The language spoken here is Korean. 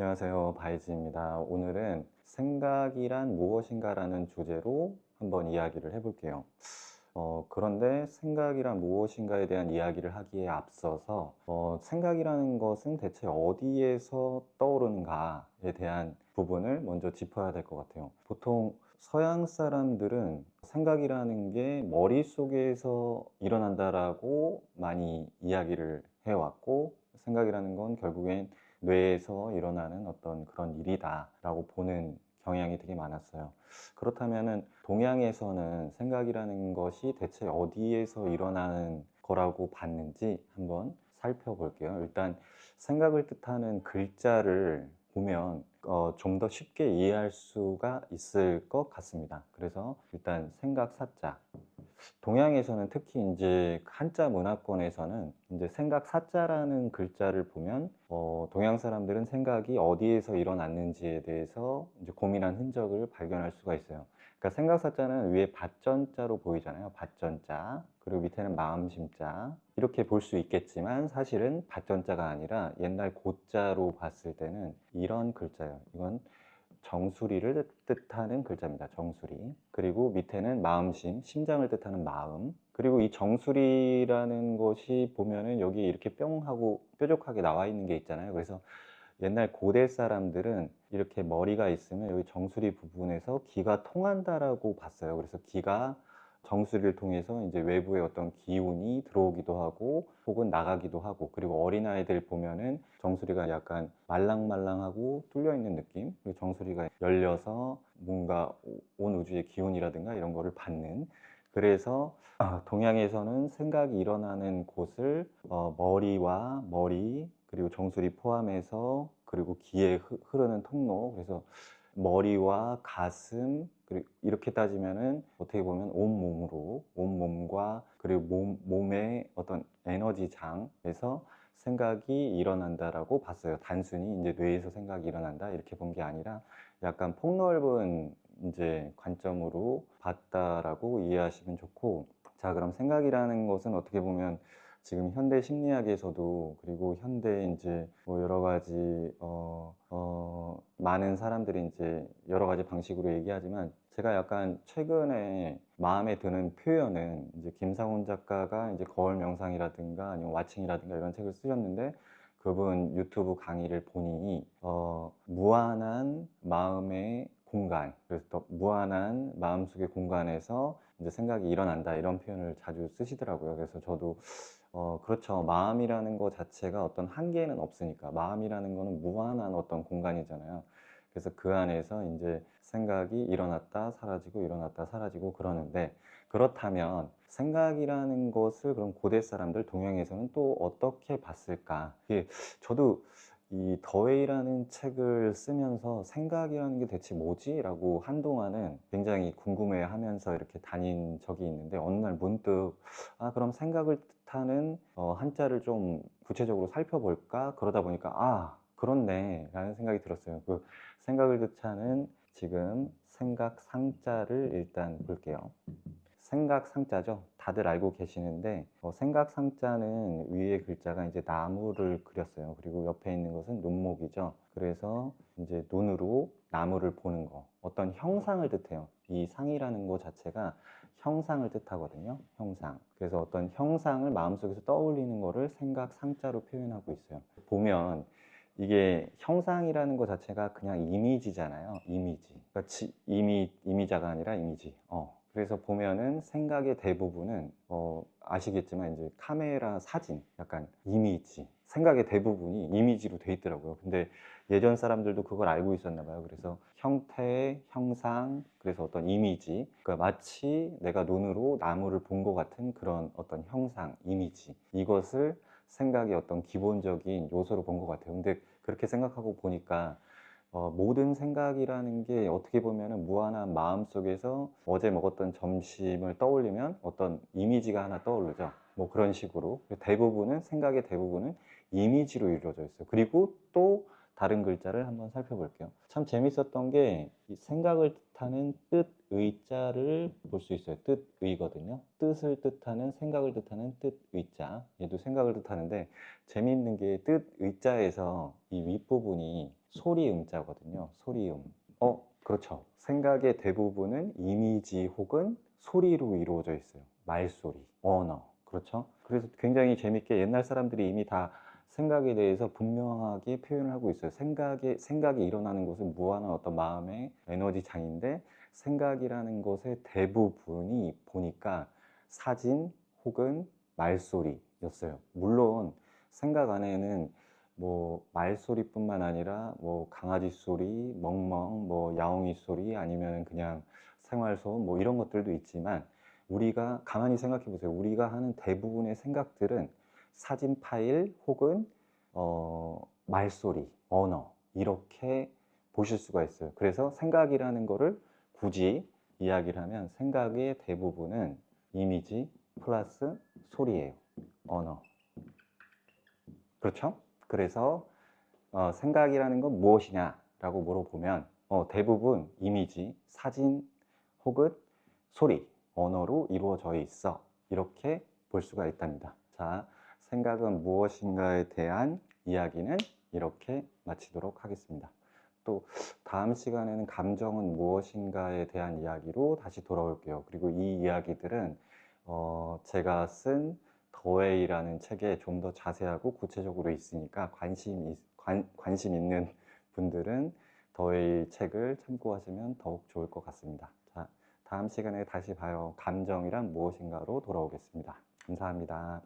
안녕하세요. 바이지입니다. 오늘은 생각이란 무엇인가라는 주제로 한번 이야기를 해볼게요. 그런데 생각이란 무엇인가에 대한 이야기를 하기에 앞서서 생각이라는 것은 대체 어디에서 떠오르는가에 대한 부분을 먼저 짚어야 될 것 같아요. 보통 서양 사람들은 생각이라는 게 머릿속에서 일어난다라고 많이 이야기를 해왔고, 생각이라는 건 결국엔 뇌에서 일어나는 어떤 그런 일이다라고 보는 경향이 되게 많았어요. 그렇다면은 동양에서는 생각이라는 것이 대체 어디에서 일어나는 거라고 봤는지 한번 살펴볼게요. 일단 생각을 뜻하는 글자를 보면 좀 더 쉽게 이해할 수가 있을 것 같습니다. 그래서 일단 생각 사자. 동양에서는 특히 이제 한자 문화권에서는 이제 생각 사자라는 글자를 보면 동양 사람들은 생각이 어디에서 일어났는지에 대해서 이제 고민한 흔적을 발견할 수가 있어요. 그러니까 생각 사자는 위에 밭전자로 보이잖아요. 밭전자. 그리고 밑에는 마음심자. 이렇게 볼 수 있겠지만 사실은 밭전자가 아니라 옛날 고자로 봤을 때는 이런 글자예요. 이건 정수리를 뜻하는 글자입니다. 정수리. 그리고 밑에는 마음심, 심장을 뜻하는 마음. 그리고 이 정수리라는 것이 보면은 여기 이렇게 뿅 하고 뾰족하게 나와 있는 게 있잖아요. 그래서 옛날 고대 사람들은 이렇게 머리가 있으면 여기 정수리 부분에서 기가 통한다라고 봤어요. 그래서 기가 정수리를 통해서 이제 외부의 어떤 기운이 들어오기도 하고 혹은 나가기도 하고, 그리고 어린아이들 보면은 정수리가 약간 말랑말랑하고 뚫려 있는 느낌, 그리고 정수리가 열려서 뭔가 온 우주의 기운이라든가 이런 거를 받는, 그래서 동양에서는 생각이 일어나는 곳을 머리와 머리 그리고 정수리 포함해서 그리고 귀에 흐르는 통로, 그래서 머리와 가슴, 그리고 이렇게 따지면은 어떻게 보면 온몸으로, 온몸과 그리고 몸의 어떤 에너지장에서 생각이 일어난다라고 봤어요. 단순히 이제 뇌에서 생각이 일어난다 이렇게 본 게 아니라 약간 폭넓은 이제 관점으로 봤다라고 이해하시면 좋고, 자, 그럼 생각이라는 것은 어떻게 보면 지금 현대 심리학에서도, 그리고 현대 이제 뭐 여러 가지 많은 사람들이 이제 여러 가지 방식으로 얘기하지만, 제가 약간 최근에 마음에 드는 표현은 이제 김상훈 작가가 이제 거울 명상이라든가 아니면 와칭이라든가 이런 책을 쓰셨는데, 그분 유튜브 강의를 보니 무한한 마음의 공간, 그래서 또 무한한 마음속의 공간에서 이제 생각이 일어난다 이런 표현을 자주 쓰시더라고요. 그래서 저도 그렇죠. 마음이라는 것 자체가 어떤 한계는 없으니까, 마음이라는 거는 무한한 어떤 공간이잖아요. 그래서 그 안에서 이제 생각이 일어났다 사라지고 일어났다 사라지고 그러는데, 그렇다면 생각이라는 것을 그럼 고대 사람들 동양에서는 또 어떻게 봤을까? 이게 저도 이 더웨이라는 책을 쓰면서 생각이라는 게 대체 뭐지? 라고 한동안은 굉장히 궁금해 하면서 이렇게 다닌 적이 있는데, 어느 날 문득 그럼 생각을 뜻하는 한자를 좀 구체적으로 살펴볼까? 그러다 보니까 그렇네 라는 생각이 들었어요. 그 생각을 뜻하는 지금 생각 상자를 일단 볼게요. 생각 상자죠. 다들 알고 계시는데 생각 상자는 위에 글자가 이제 나무를 그렸어요. 그리고 옆에 있는 것은 눈목이죠. 그래서 이제 눈으로 나무를 보는 거, 어떤 형상을 뜻해요. 이 상이라는 것 자체가 형상을 뜻하거든요. 형상. 그래서 어떤 형상을 마음속에서 떠올리는 거를 생각 상자로 표현하고 있어요. 보면 이게 형상이라는 것 자체가 그냥 이미지잖아요. 이미지. 그러니까 이미자가 아니라 이미지. 그래서 보면은 생각의 대부분은 아시겠지만 이제 카메라 사진, 약간 이미지. 생각의 대부분이 이미지로 돼 있더라고요. 근데 예전 사람들도 그걸 알고 있었나 봐요. 그래서 형태, 형상, 그래서 어떤 이미지. 그러니까 마치 내가 눈으로 나무를 본 것 같은 그런 어떤 형상, 이미지. 이것을 생각의 어떤 기본적인 요소로 본 것 같아요. 근데 그렇게 생각하고 보니까 모든 생각이라는 게 어떻게 보면 무한한 마음 속에서 어제 먹었던 점심을 떠올리면 어떤 이미지가 하나 떠오르죠. 뭐 그런 식으로 대부분은, 생각의 대부분은 이미지로 이루어져 있어요. 그리고 또 다른 글자를 한번 살펴볼게요. 참 재밌었던 게 이 생각을 뜻하는 뜻의자를 볼 수 있어요. 뜻의거든요. 뜻을 뜻하는, 생각을 뜻하는 뜻의자. 얘도 생각을 뜻하는데 재미있는 게 뜻의자에서 이 윗부분이 소리음자거든요. 소리음. 그렇죠. 생각의 대부분은 이미지 혹은 소리로 이루어져 있어요. 말소리, 언어. 그렇죠? 그래서 굉장히 재밌게 옛날 사람들이 이미 다 생각에 대해서 분명하게 표현을 하고 있어요. 생각이 일어나는 것은 무한한 어떤 마음의 에너지 장인데 생각이라는 것의 대부분이 보니까 사진 혹은 말소리였어요. 물론 생각 안에는 뭐 말소리뿐만 아니라 뭐 강아지 소리, 멍멍, 뭐 야옹이 소리 아니면 그냥 생활소음 뭐 이런 것들도 있지만 우리가 가만히 생각해 보세요. 우리가 하는 대부분의 생각들은 사진 파일 혹은 말소리, 언어 이렇게 보실 수가 있어요. 그래서 생각이라는 거를 굳이 이야기를 하면 생각의 대부분은 이미지 플러스 소리예요. 언어. 그렇죠? 그래서 생각이라는 건 무엇이냐라고 물어보면 대부분 이미지, 사진 혹은 소리, 언어로 이루어져 있어. 이렇게 볼 수가 있답니다. 자, 생각은 무엇인가에 대한 이야기는 이렇게 마치도록 하겠습니다. 또 다음 시간에는 감정은 무엇인가에 대한 이야기로 다시 돌아올게요. 그리고 이 이야기들은 제가 쓴 더웨이라는 책에 좀 더 자세하고 구체적으로 있으니까 관심 있는 분들은 더웨이 책을 참고하시면 더욱 좋을 것 같습니다. 자, 다음 시간에 다시 봐요. 감정이란 무엇인가로 돌아오겠습니다. 감사합니다.